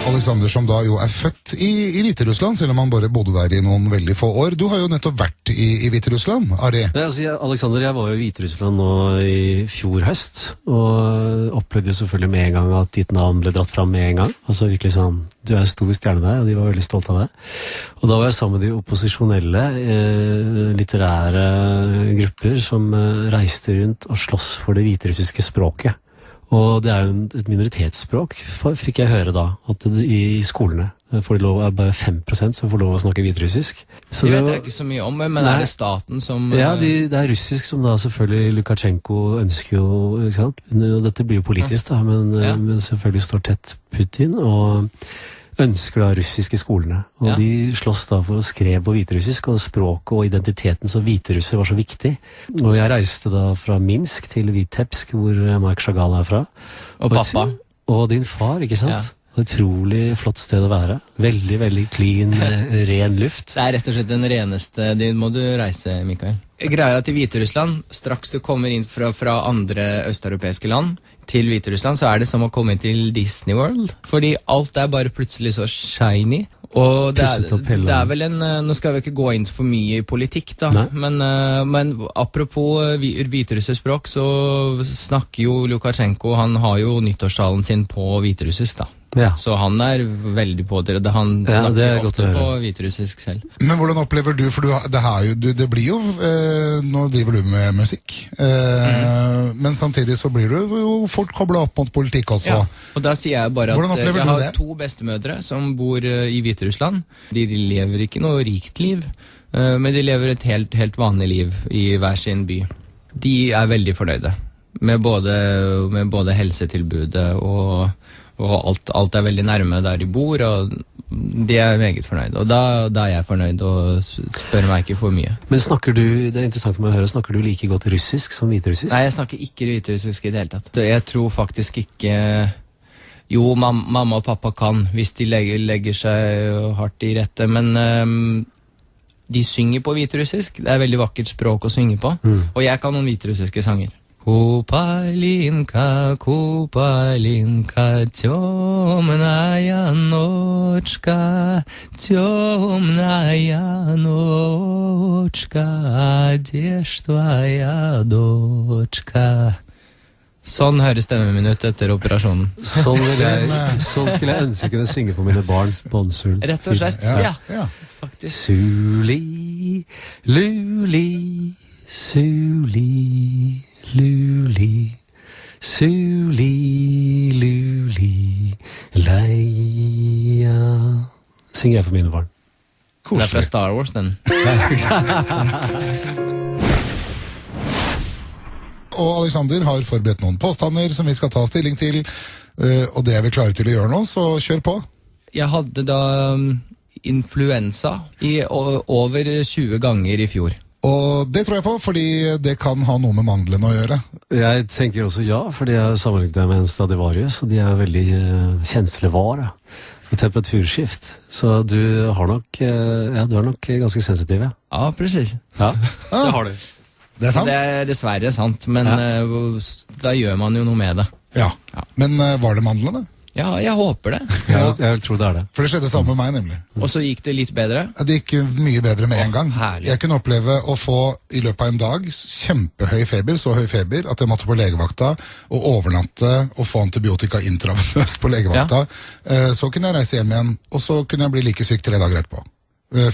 Alexander, som da jo er født i Hviterussland, selv om han bare bodde der i noen veldig få år. Du har jo nettopp vært i Hviterussland, Ari. Alexander, jeg var jo i Hviterussland nå i fjor høst, og opplevde jo selvfølgelig med en gang at ditt navn ble dratt fram med en gang. Altså virkelig sånn, du er en stor stjerne der, og de var veldig stolte av deg. Og da var jeg sammen med de opposisjonelle, litterære grupper som reiste rundt og slåss for det hviterussiske språket. Og det er jo et minoritetsspråk, fikk jeg høre da, at i skolene får de lov, er bare 5% som får lov å snakke hviterussisk. Det vet jeg ikke så mye om, men er det staten som... Ja, det er russisk som da selvfølgelig Lukasjenko ønsker jo, ikke sant? Dette blir jo politisk da, men selvfølgelig står tett Putin, og ønsker da russiske skolene. Og de slåss da for å skrive på hviterussisk, og språket og identiteten som hviterusser var så viktig. Og jeg reiste da fra Minsk til Vitebsk, hvor Mark Chagall er fra. Og pappa. Og din far, ikke sant? Ja. Utrolig flott sted å være. Veldig, veldig clean, ren luft. Det er rett og slett den reneste. Dit må du reise, Mikael. Greia til Hviterussland, straks du kommer inn fra andre østeuropeiske land til Hviterussland, så er det som å komme inn til Disney World. Fordi alt er bare plutselig så shiny. Og det er vel nå skal vi ikke gå inn for mye i politikk da, men apropos hviterussisk språk, så snakker jo Lukasjenko, han har jo nyttårstalen sin på hviterussisk da. Ja. Så han veldig pådrevet. Han Ja, snakker det godt ofte å høre. på hviterussisk selv. Men hvordan opplever du, for det blir jo, nå driver du med musikk, men samtidig så blir du jo fort koblet opp mot politikk også. Ja, og da sier jeg bare Hvordan at opplever jeg du har det? 2 bestemødre som bor i Hviterussland. De lever ikke noe rikt liv, men de lever et helt vanlig liv i hver sin by. De veldig fornøyde med både helsetilbudet og alt veldig nærme der de bor, og de meget fornøyde. Og da jeg fornøyd, og spør meg ikke for mye. Men det er interessant for meg å høre, snakker du like godt russisk som hviterussisk? Nei, jeg snakker ikke hviterussisk i det hele tatt. Jeg tror faktisk ikke. Jo, mamma og pappa kan, hvis de legger seg hardt i rette, men de synger på hviterussisk. Det veldig vakkert språk å synge på, og jeg kan noen hviterussiske sanger. Купалинка, купалинка, темная ночка, где ж твоя дочка? Sånn høres stemmen min ut etter operasjonen. Sånn skulle jeg ønske jeg kunne synge for mine barn. Båndsul. Rett og slett, ja. Faktisk. Suli, luli, suli, luli, suli, luli, leia. Synger jeg for mine barn. Det fra Star Wars, den. Og Alexander har forberedt noen påstander som vi skal ta stilling til, og det vi klare til å gjøre nå, så kjør på. Jeg hadde da influensa over 20 ganger i fjor. Og det tror jeg på, fordi det kan ha noe med mandlene å gjøre. Jeg tenker også ja, fordi jeg sammenlignet det med en Stradivarius, og de veldig kjenslige vare for temperaturskift. Så du er nok ganske sensitiv, ja. Ja, precis. Ja, det har du. Det sant? Det dessverre sant, men da gjør man jo noe med det. Ja. Men var det mandlene? Ja, jeg håper det. Jeg tror det det. For det skjedde sammen med meg, nemlig. Og så gikk det litt bedre. Det gikk mye bedre med en gang. herlig. Jeg kunne oppleve å få i løpet av en dag kjempehøy feber, så høy feber at jeg måtte på legevakta og overnatte og få antibiotika intravenøst på legevakta. Så kunne jeg reise hjem igjen, og så kunne jeg bli like syk 3 dager etterpå.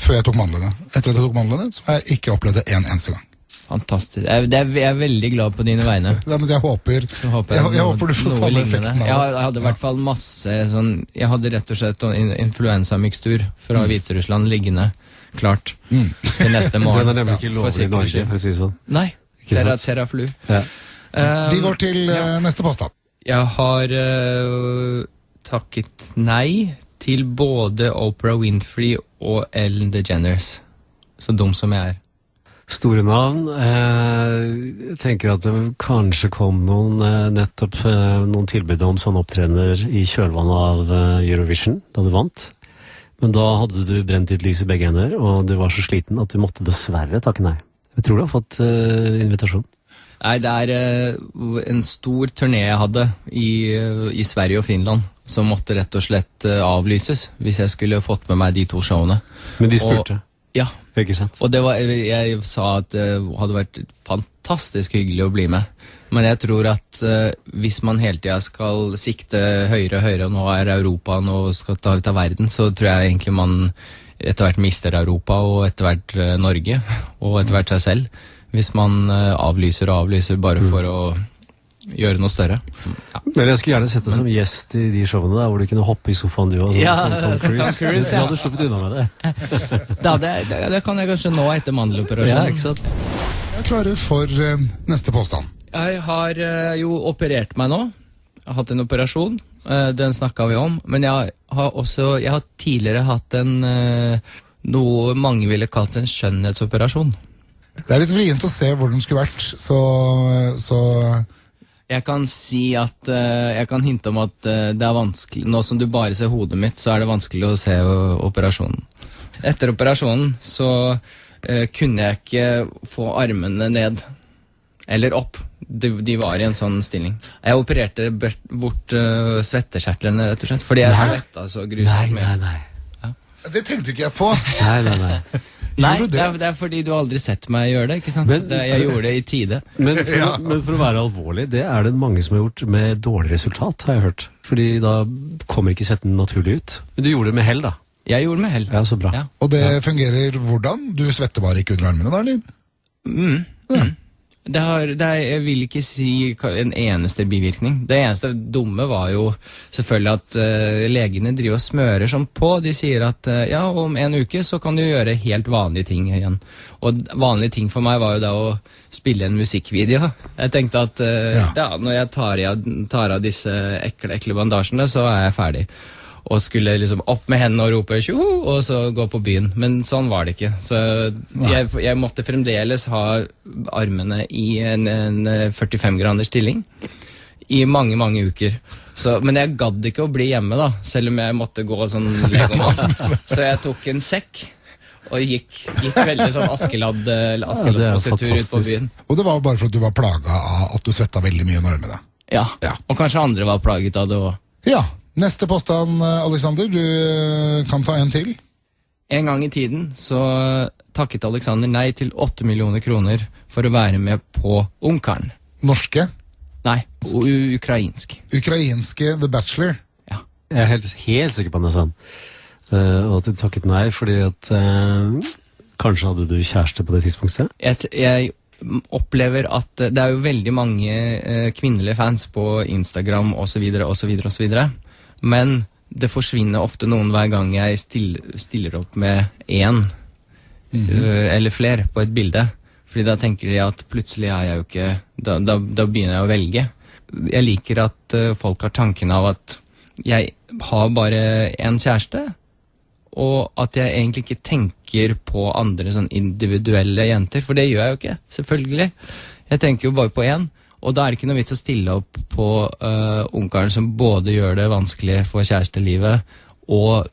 Før jeg tok mandlene. Etter at jeg tok mandlene, så har jeg ikke opplevd det en eneste gang. Fantastisk. Jeg veldig glad på dine vegne. Ja, men jeg håper du får samme effekten av det. Jeg hadde i hvert fall masse sånn. Jeg hadde rett og slett en influensamikstur fra Hviterussland liggende klart til neste morgen. Den nemlig ikke lovlig i Norge, for å si sånn. Nei, Ikke sant? Terraflu. Ja. Vi går til neste påstand. Jeg har takket nei til både Oprah Winfrey og Ellen DeGeneres. Så dum som jeg Store navn. Jeg tenker at det kanskje kom noen tilbud om sånne opptredener i kjølvannet av Eurovision, da du vant. Men da hadde du brent ditt lys i begge hender, og du var så sliten at du måtte dessverre takke nei. Jeg tror du har fått invitasjon. Nei, det en stor turné jeg hadde i Sverige og Finland, som måtte rett og slett avlyses, hvis jeg skulle fått med meg de 2 showene. Men de spurte. Ja. Ikke sant? Og jeg sa at det hadde vært fantastisk hyggelig å bli med. Men jeg tror at hvis man hele tiden skal sikte høyere og høyere, og nå Europa og skal ta ut av verden, så tror jeg egentlig man etter hvert mister Europa og etter hvert Norge, og etter hvert seg selv. Hvis man avlyser bare for å gjøre noe større. Ja. Men jeg skulle gjerne sett deg som gjest i de showene der, hvor du kunne hoppe i sofaen du og sånn, Ja, som Tom som Tom Cruise. Cruise, Du ja. hadde sluppet unna med det. Det kan jeg kanskje nå etter mandeloperasjonen. Ja, ikke sant? Jeg er klare for neste påstand. Jeg har jo operert meg nå. Jeg har hatt en operasjon. Den snakket vi om. Men jeg har tidligere hatt noe mange ville kalt en skjønnhetsoperasjon. Det litt vrient å se hvor den skulle vært, så Jeg kan si at jeg kan hinte om at det vanskelig. Nå som du bare ser hodet mitt, så det vanskelig å se operasjonen. Etter operasjonen så kunne jeg ikke få armene ned eller opp. De var i en sånn stilling. Jeg opererte bort svettekjertlene, rett og slett, fordi jeg svetta så grusomt mye. Nei. det tenkte ikke jeg på. Nei. Nei, Gjorde du det? det er fordi du aldri sett meg gjøre det, ikke sant? Jeg gjorde det i tide. Men for å være alvorlig, det er det mange som har gjort med dårlig resultat, har jeg hørt. Fordi da kommer ikke svetten naturlig ut. Men du gjorde det med hell, da. Jeg gjorde det med hell. Ja, så bra. Ja. Og det fungerer hvordan? Du svetter bare ikke under armene da, eller? Jeg vil ikke si en eneste bivirkning. Det eneste dumme var jo selvfølgelig at legene driver og smører sånn på. De sier at ja, om en uke så kan du gjøre helt vanlige ting igjen. Og vanlige ting for meg var jo da å spille en musikkvideo. Jeg tenkte at når jeg tar av disse ekle bandasjene, så er jeg ferdig. Og skulle liksom opp med hendene og rope tjoho, og så gå på byen. Men sånn var det ikke. Så jeg måtte fremdeles ha armene i en 45 graders stilling i mange, mange uker. Men jeg gadd ikke å bli hjemme da, selv om jeg måtte gå sånn legomann. Så jeg tok en sekk og gikk veldig sånn Askeladd-positur ut på byen. Og det var bare for at du var plaget av at du svettet veldig mye under armene. Ja, og kanskje andre var plaget av det også. Ja, neste påstand, Alexander, du kan ta en til. En gang i tiden så takket Alexander nei til 8 millioner kroner for å være med på Ungkaren. Norske? Nei, ukrainsk. Ukrainske The Bachelor? Ja. Jeg er helt sikker på det, sånn. Og at du takket nei fordi at kanskje hadde du kjæreste på det tidspunktet? Jeg opplever at det er jo veldig mange kvinnelige fans på Instagram og så videre, og så videre, og så videre. Men det forsvinner ofte noen hver gang jeg stiller opp med en eller flere på et bilde. Fordi da tenker de at plutselig er jeg jo ikke, da begynner jeg å velge. Jeg liker at folk har tanken av at jeg har bare en kjæreste, og at jeg egentlig ikke tenker på andre sånn individuelle jenter, for det gjør jeg jo ikke, selvfølgelig. Jeg tenker jo bare på en, og da er det ikke noe vits å stille opp på ungkaren som både gjør det vanskelig for kjærestelivet, og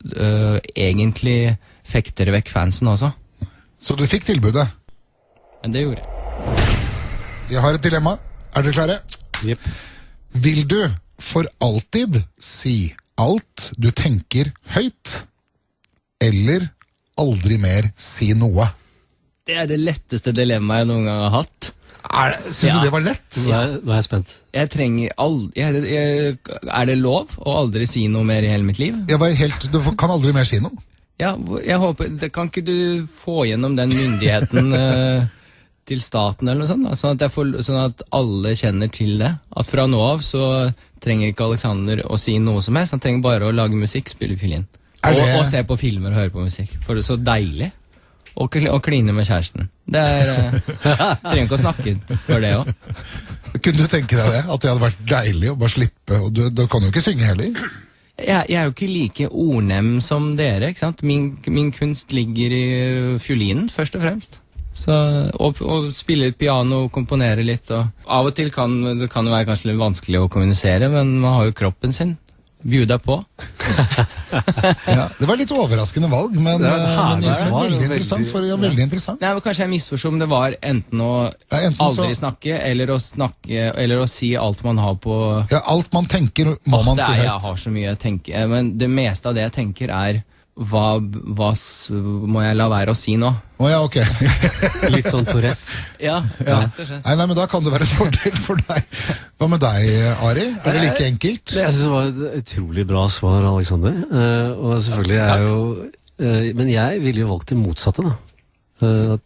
egentlig fekter vekk fansen også. Så du fikk tilbudet? Men det gjorde jeg. Jeg har et dilemma. Er dere klare? Jepp. Vil du for alltid si alt du tenker høyt, eller aldri mer si noe? Det er det letteste dilemmaet jeg noen gang har hatt. Synes du det var lett? Nå er jeg spent. Jeg trenger er det lov å aldri si noe mer i hele mitt liv? Du kan aldri mer si noe. Ja, jeg håper, kan ikke du få gjennom den myndigheten til staten eller noe sånt, da? Sånn at alle kjenner til det. At fra nå av så trenger ikke Alexander å si noe som helst, han trenger bare å lage musikk, spille fiolin. Og se på filmer og høre på musikk, for det er så deilig. Og kline med kjæresten. Det trenger ikke å snakke for det også. Kunne du tenke deg det? At det hadde vært deilig å bare slippe? Og du kan jo ikke synge heller. Jeg er jo ikke like ordnem som dere, ikke sant? Min kunst ligger i fiolinen, først og fremst. Og spille litt piano, komponere litt. Og av og til kan det være kanskje litt vanskelig å kommunisere, men man har jo kroppen sin. Bjuda på. Ja, det var litt overraskende valg, men veldig interessant. Veldig interessant. Nei, kanskje jeg misforstod om det var enten å aldri snakke, eller å si alt man har på... Ja, alt man tenker må man si høyt. Jeg har så mye jeg tenker, men det meste av det jeg tenker er hva må jeg la være å si nå? Ja, ok. Litt sånn Tourette. Ja, rett og slett. Nei, men da kan det være en fordel for deg. Hva med deg, Ari? Er det like enkelt? Jeg synes det var et utrolig bra svar, Alexander. Og selvfølgelig er jo... Men jeg ville jo valgt det motsatte, da.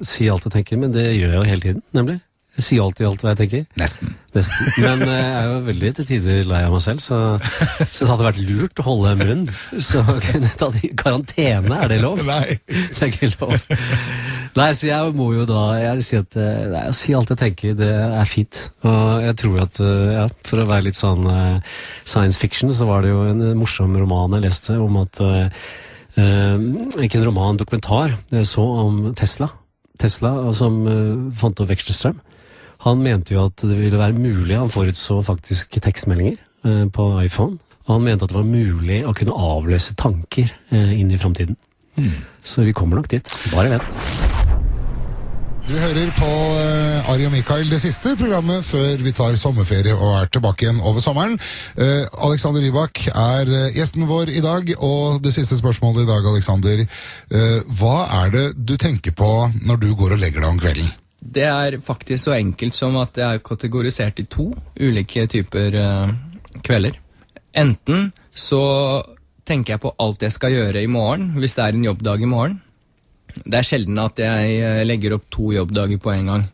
Si alt jeg tenker, men det gjør jeg jo hele tiden, nemlig. Jeg sier alltid alt hva jeg tenker. Nesten. Men jeg er jo veldig til tider lei av meg selv, så det hadde vært lurt å holde munn. Så kunne jeg ta det i karantene, er det lov? Nei. Det er ikke lov. Nei, så jeg må jo da si at å si alt jeg tenker, det er fint. Og jeg tror at, for å være litt sånn science fiction, så var det jo en morsom roman jeg leste om at, ikke en roman, en dokumentar, jeg så om Tesla som fant opp vekselstrøm. Han mente jo at det ville være mulig, han forutså faktisk tekstmeldinger på iPhone, og han mente at det var mulig å kunne avlese tanker inn i fremtiden. Så vi kommer nok dit, bare vent. Du hører på Ari og Mikael, det siste programmet før vi tar sommerferie og tilbake igjen over sommeren. Alexander Rybak gjesten vår i dag, og det siste spørsmålet i dag, Alexander. Hva det du tenker på når du går og legger deg om kvelden? Det faktisk så enkelt som at det kategorisert i 2 ulike typer kvelder. Enten så tenker jeg på alt jeg skal gjøre i morgen, hvis det en jobbdag i morgen. Det sjelden at jeg legger opp 2 jobbdager på en gang.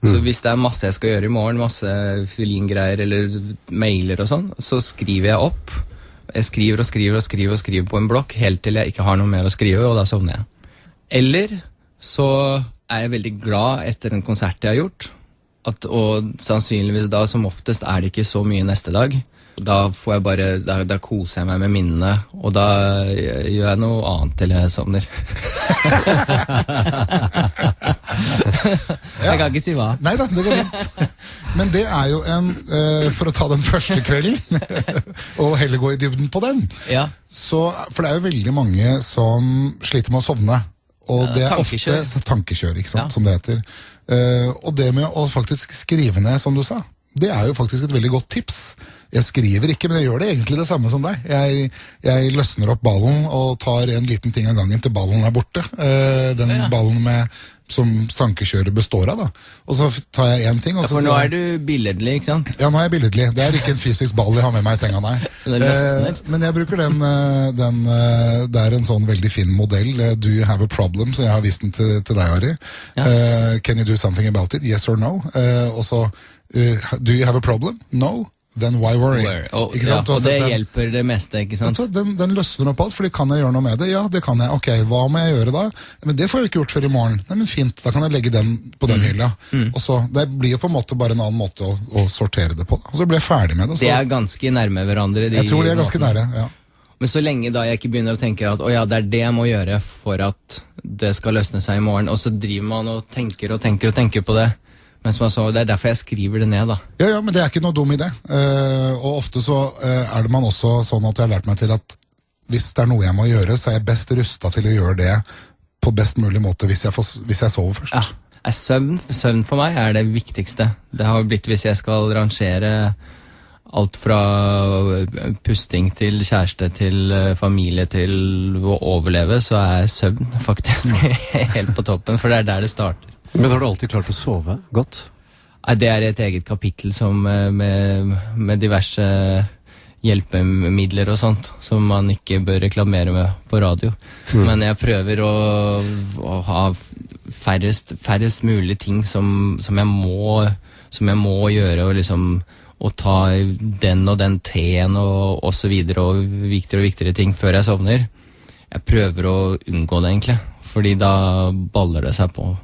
Så hvis det masse jeg skal gjøre i morgen, masse fill-in-greier eller mailer og sånn, så skriver jeg opp. Jeg skriver og skriver og skriver og skriver på en blokk, helt til jeg ikke har noe mer å skrive, og da sovner jeg. Eller så jeg veldig glad etter en konsert jeg har gjort, og sannsynligvis da som oftest det ikke så mye neste dag. Da får jeg bare, da koser jeg meg med minnene, og da gjør jeg noe annet til jeg sovner. Jeg kan ikke si hva. Neida, det går fint. Men det jo for å ta den første kvelden, og heller gå i dybden på den. Ja. Så, for det jo veldig mange som sliter med å sovne. Og det tankekjør. Ofte tankekjør, ikke sant, Ja. som det heter. Og det med å faktisk skrive ned, som du sa, det jo faktisk et veldig godt tips. Jeg skriver ikke, men jeg gjør det egentlig det samme som deg. Jeg løsner opp ballen og tar en liten ting av gangen til ballen borte. Den ballen som tankekjøret består av, da. Og så tar jeg en ting, og så... For nå du billedlig, ikke sant? Ja, nå jeg billedlig. Det ikke en fysisk ball jeg har med meg i senga, nei. Så det løsner. Men jeg bruker det en sånn veldig fin modell. Do you have a problem? Så jeg har vist den til deg, Ari. Ja. Can you do something about it? Yes or no? Og så, do you have a problem? No? Then why worry? Ikke sant? Og det hjelper det meste, ikke sant? Den løsner opp alt, fordi kan jeg gjøre noe med det? Ja, det kan jeg. Ok, hva må jeg gjøre da? Men det får jeg ikke gjort før i morgen. Nei, men fint, da kan jeg legge den på den hylla. Og så, det blir jo på en måte bare en annen måte å sortere det på. Og så blir jeg ferdig med det. Så. Det ganske nærme hverandre. Jeg tror de ganske nære, ja. Men så lenge da jeg ikke begynner å tenke at det det jeg må gjøre for at det skal løsne seg i morgen, og så driver man og tenker og tenker og tenker på det. Men som jeg sa, det derfor jeg skriver det ned, da. Ja, men det ikke noe dum idé. Og ofte så det man også sånn at jeg har lært meg til at hvis det noe jeg må gjøre, så jeg best rustet til å gjøre det på best mulig måte hvis jeg sover først. Ja, søvn for meg det viktigste. Det har blitt hvis jeg skal rangere alt fra pusting til kjæreste til familie til å overleve, så søvn faktisk helt på toppen, for det der det starter. Men har du alltid klart å sove godt? Det et eget kapittel som med diverse hjelpemidler og sånt, som man ikke bør reklamere med på radio. Men jeg prøver å ha færrest mulig ting som jeg må gjøre, og liksom å ta den og den teen og så videre, og viktigere ting før jeg sovner. Jeg prøver å unngå det egentlig, fordi da baller det seg på.